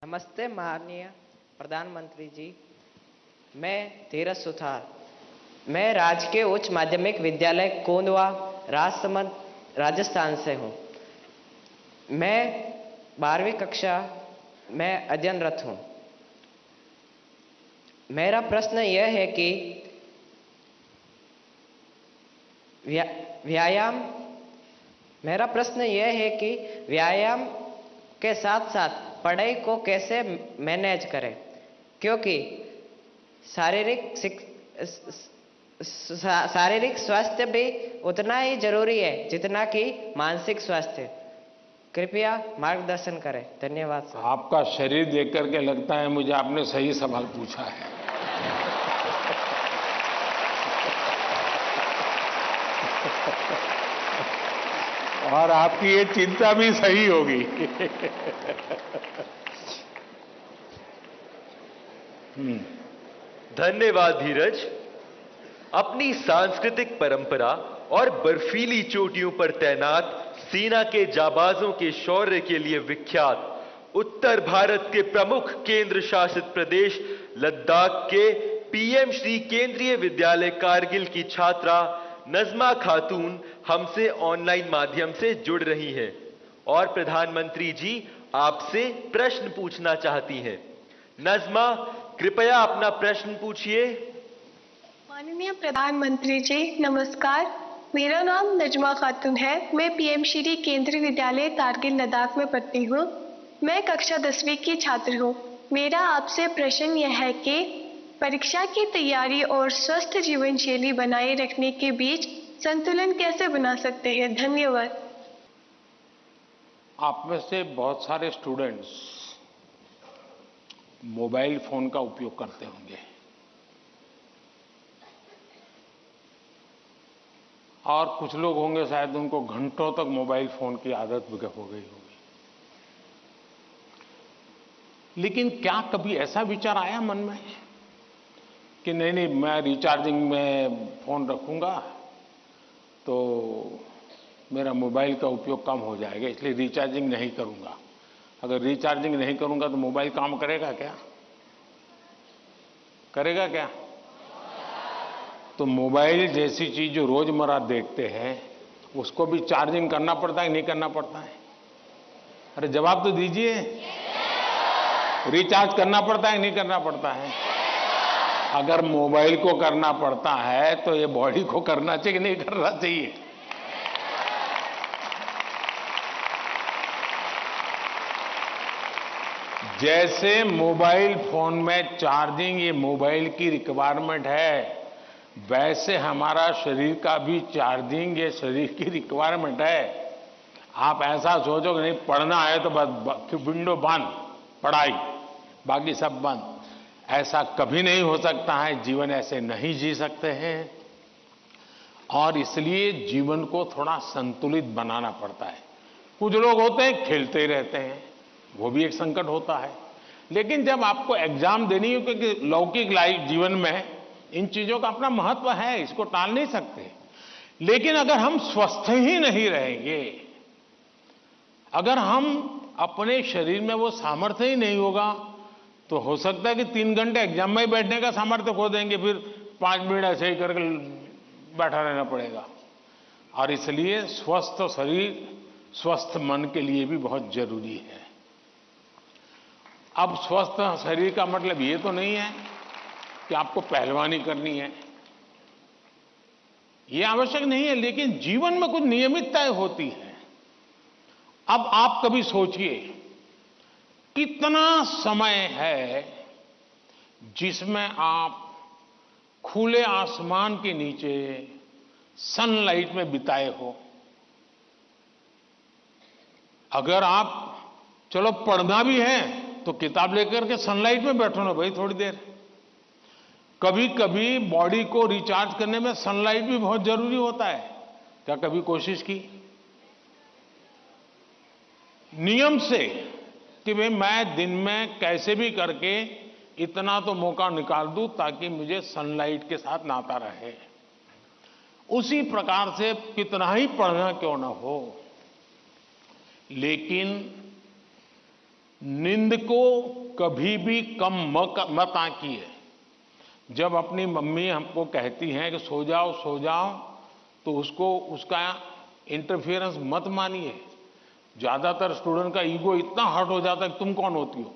नमस्ते माननीय प्रधानमंत्री जी। मैं धीरज सुथार, मैं राजकीय उच्च माध्यमिक विद्यालय कोंदवा राजसमंद राजस्थान से हूँ। मैं 12वीं कक्षा में अध्ययनरत हूँ। मेरा प्रश्न यह है कि व्यायाम के साथ साथ पढ़ाई को कैसे मैनेज करें, क्योंकि शारीरिक स्वास्थ्य भी उतना ही जरूरी है जितना कि मानसिक स्वास्थ्य। कृपया मार्गदर्शन करें। धन्यवाद सर। आपका शरीर देख करके लगता है मुझे आपने सही सवाल पूछा है। और आपकी ये चिंता भी सही होगी। धन्यवाद धीरज। अपनी सांस्कृतिक परंपरा और बर्फीली चोटियों पर तैनात सेना के जाबाजों के शौर्य के लिए विख्यात उत्तर भारत के प्रमुख केंद्र शासित प्रदेश लद्दाख के पीएम श्री केंद्रीय विद्यालय कारगिल की छात्रा नजमा खातून हमसे ऑनलाइन माध्यम से जुड़ रही हैं और प्रधानमंत्री जी आपसे प्रश्न पूछना चाहती हैं। नजमा, कृपया अपना प्रश्न पूछिए। माननीय प्रधानमंत्री जी नमस्कार। मेरा नाम नजमा खातून है। मैं पीएम श्री केंद्रीय विद्यालय कारगिल लद्दाख में पढ़ती हूँ। मैं कक्षा 10वीं की छात्र हूँ। मेरा आपसे प्रश्न यह है कि परीक्षा की तैयारी और स्वस्थ जीवन शैली बनाए रखने के बीच संतुलन कैसे बना सकते हैं। धन्यवाद। आप में से बहुत सारे स्टूडेंट्स मोबाइल फोन का उपयोग करते होंगे और कुछ लोग होंगे शायद उनको घंटों तक मोबाइल फोन की आदत हो गई होगी। लेकिन क्या कभी ऐसा विचार आया मन में कि नहीं मैं रिचार्जिंग में फोन रखूंगा तो मेरा मोबाइल का उपयोग कम हो जाएगा, इसलिए रिचार्जिंग नहीं करूंगा। अगर रिचार्जिंग नहीं करूंगा तो मोबाइल काम करेगा क्या? करेगा क्या? तो मोबाइल जैसी चीज जो रोजमर्रा देखते हैं उसको भी चार्जिंग करना पड़ता है, नहीं करना पड़ता है? अरे जवाब तो दीजिए। रिचार्ज करना पड़ता है, नहीं करना पड़ता है? अगर मोबाइल को करना पड़ता है तो ये बॉडी को करना चाहिए कि नहीं करना चाहिए? जैसे मोबाइल फोन में चार्जिंग ये मोबाइल की रिक्वायरमेंट है, वैसे हमारा शरीर का भी चार्जिंग ये शरीर की रिक्वायरमेंट है। आप ऐसा सोचो कि नहीं पढ़ना है तो बस विंडो बंद, पढ़ाई, बाकी सब बंद, ऐसा कभी नहीं हो सकता है। जीवन ऐसे नहीं जी सकते हैं और इसलिए जीवन को थोड़ा संतुलित बनाना पड़ता है। कुछ लोग होते हैं खेलते ही रहते हैं, वो भी एक संकट होता है। लेकिन जब आपको एग्जाम देनी हो, क्योंकि लौकिक लाइफ जीवन में इन चीजों का अपना महत्व है, इसको टाल नहीं सकते। लेकिन अगर हम स्वस्थ ही नहीं रहेंगे, अगर हम अपने शरीर में वो सामर्थ्य ही नहीं होगा, तो हो सकता है कि 3 घंटे एग्जाम में ही बैठने का सामर्थ्य खो देंगे, फिर 5 मिनट ऐसे ही करके बैठा रहना पड़ेगा। और इसलिए स्वस्थ शरीर स्वस्थ मन के लिए भी बहुत जरूरी है। अब स्वस्थ शरीर का मतलब ये तो नहीं है कि आपको पहलवानी करनी है, ये आवश्यक नहीं है, लेकिन जीवन में कुछ नियमितताएं होती है। अब आप कभी सोचिए कितना समय है जिसमें आप खुले आसमान के नीचे सनलाइट में बिताए हो। अगर आप चलो पढ़ना भी है तो किताब लेकर के सनलाइट में बैठो ना भाई थोड़ी देर। कभी कभी बॉडी को रिचार्ज करने में सनलाइट भी बहुत जरूरी होता है। क्या कभी कोशिश की नियम से कि भाई मैं दिन में कैसे भी करके इतना तो मौका निकाल दूं ताकि मुझे सनलाइट के साथ नाता रहे? उसी प्रकार से कितना ही पढ़ना क्यों ना हो, लेकिन नींद को कभी भी कम मत आंकिए। जब अपनी मम्मी हमको कहती हैं कि सो जाओ, तो उसका इंटरफेरेंस मत मानिए। ज्यादातर स्टूडेंट का ईगो इतना हर्ट हो जाता है कि तुम कौन होती हो,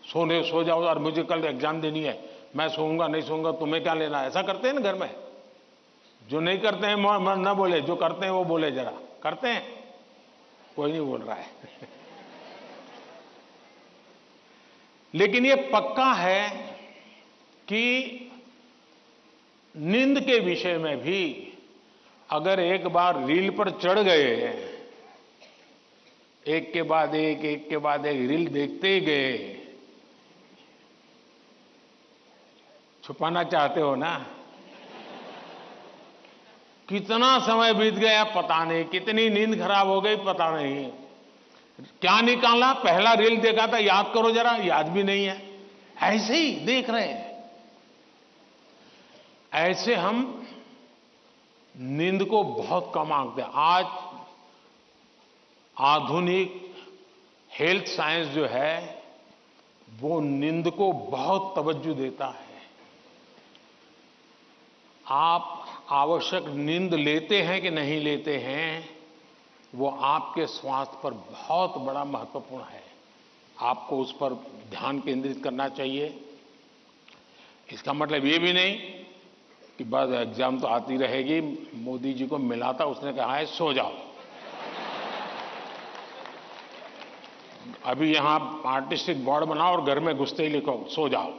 सो जाओ और मुझे कल एग्जाम देनी है, मैं सोऊंगा नहीं सोऊंगा, तुम्हें क्या लेना। ऐसा करते हैं ना घर में। जो नहीं करते हैं न बोले, जो करते हैं वो बोले। जरा करते हैं, कोई नहीं बोल रहा है। लेकिन ये पक्का है कि नींद के विषय में भी अगर एक बार रील पर चढ़ गए, एक के बाद एक रील देखते ही गए, छुपाना चाहते हो ना, कितना समय बीत गया पता नहीं, कितनी नींद खराब हो गई पता नहीं, क्या निकाला, पहला रील देखा था, याद करो जरा, याद भी नहीं है, ऐसे ही देख रहे हैं। ऐसे हम नींद को बहुत कम आंकते हैं। आज आधुनिक हेल्थ साइंस जो है वो नींद को बहुत तवज्जो देता है। आप आवश्यक नींद लेते हैं कि नहीं लेते हैं, वो आपके स्वास्थ्य पर बहुत बड़ा महत्वपूर्ण है। आपको उस पर ध्यान केंद्रित करना चाहिए। इसका मतलब ये भी नहीं कि बस एग्जाम तो आती रहेगी। मोदी जी को मिला था, उसने कहा है सो जाओ। अभी यहां आर्टिस्टिक बोर्ड बनाओ और घर में घुसते ही लिखो सो जाओ,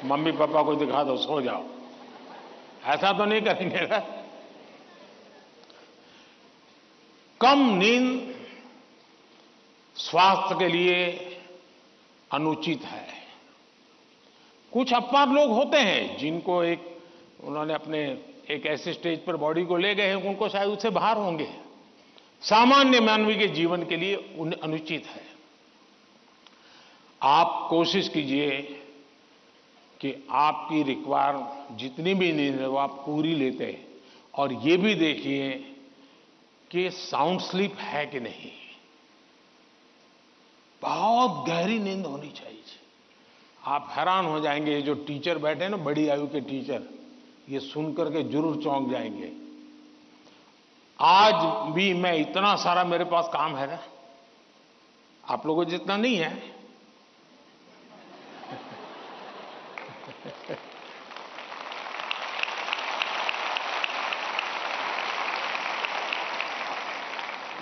मम्मी पापा को दिखा दो सो जाओ। ऐसा तो नहीं करेंगे ना। कम नींद स्वास्थ्य के लिए अनुचित है। कुछ अपवाद लोग होते हैं जिनको उन्होंने अपने एक ऐसे स्टेज पर बॉडी को ले गए हैं, उनको शायद उससे बाहर होंगे। सामान्य मानवीय के जीवन के लिए अनुचित है। आप कोशिश कीजिए कि आपकी रिक्वायर जितनी भी नींद है वो आप पूरी लेते हैं, और ये भी देखिए कि साउंड स्लीप है कि नहीं। बहुत गहरी नींद होनी चाहिए। आप हैरान हो जाएंगे, ये जो टीचर बैठे हैं ना, बड़ी आयु के टीचर, ये सुनकर के जरूर चौंक जाएंगे। आज भी मैं इतना सारा मेरे पास काम है ना, आप लोगों जितना नहीं है।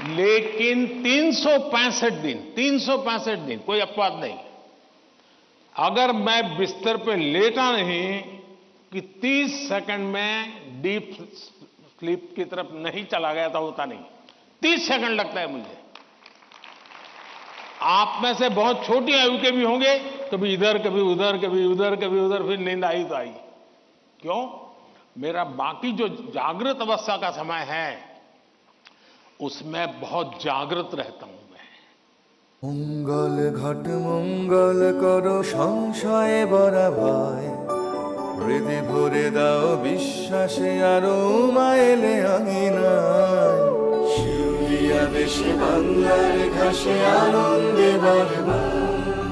लेकिन 365 दिन कोई अपवाद नहीं। अगर मैं बिस्तर पे लेटा नहीं कि 30 सेकंड में डीप स्लीप की तरफ नहीं चला गया था, होता नहीं। 30 सेकंड लगता है मुझे। आप में से बहुत छोटी आयु के भी होंगे, कभी इधर कभी उधर, कभी उधर कभी उधर, फिर नींद आई तो आई। क्यों? मेरा बाकी जो जागृत अवस्था का समय है उसमें बहुत जागृत रहता हूं मैं। मंगल घट मंगल करो संशय बरा भय, हृदय भरे दाओ विश्वासे आरो माएले आंगिनाय। शिउलिया देशे बांगलार घासे आनंदे बरबाद,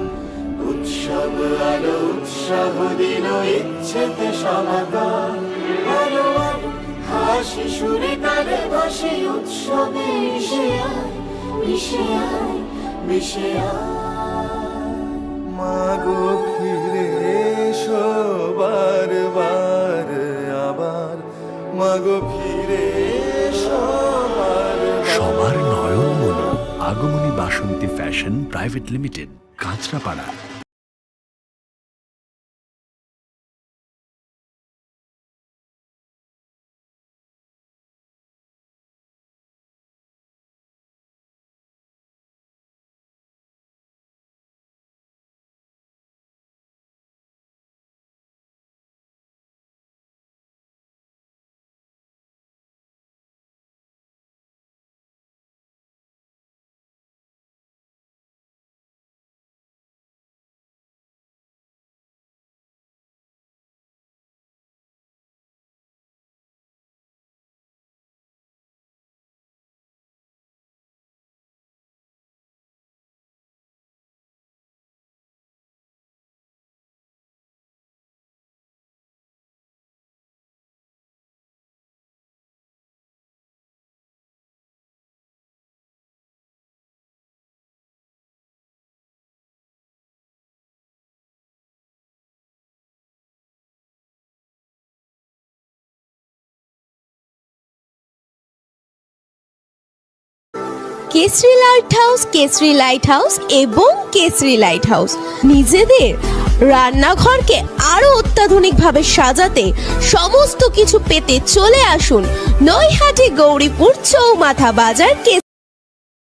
उत्सव आलो उत्साह दिल इच्छेते समाधान। आलो आलो हासि सुरे ताले भाসे उत्सवे मिशे आय, मिशे आय, मिशे आय। मागो फिरे एसो বার বার আবার, মাগো ফিরে এসো বার বার। সবার নয়ন মনো আগমনী বাসন্তী fashion private limited, Kanchrapara. Kesari light house এবং কেসরি লাইট হাউস নিজেদের রান্নাঘরকে আরো অত্যাধুনিকভাবে সাজাতে সমস্ত কিছু পেতে চলে আসুন নৈহাটি গৌরীপুর চৌমাথা বাজার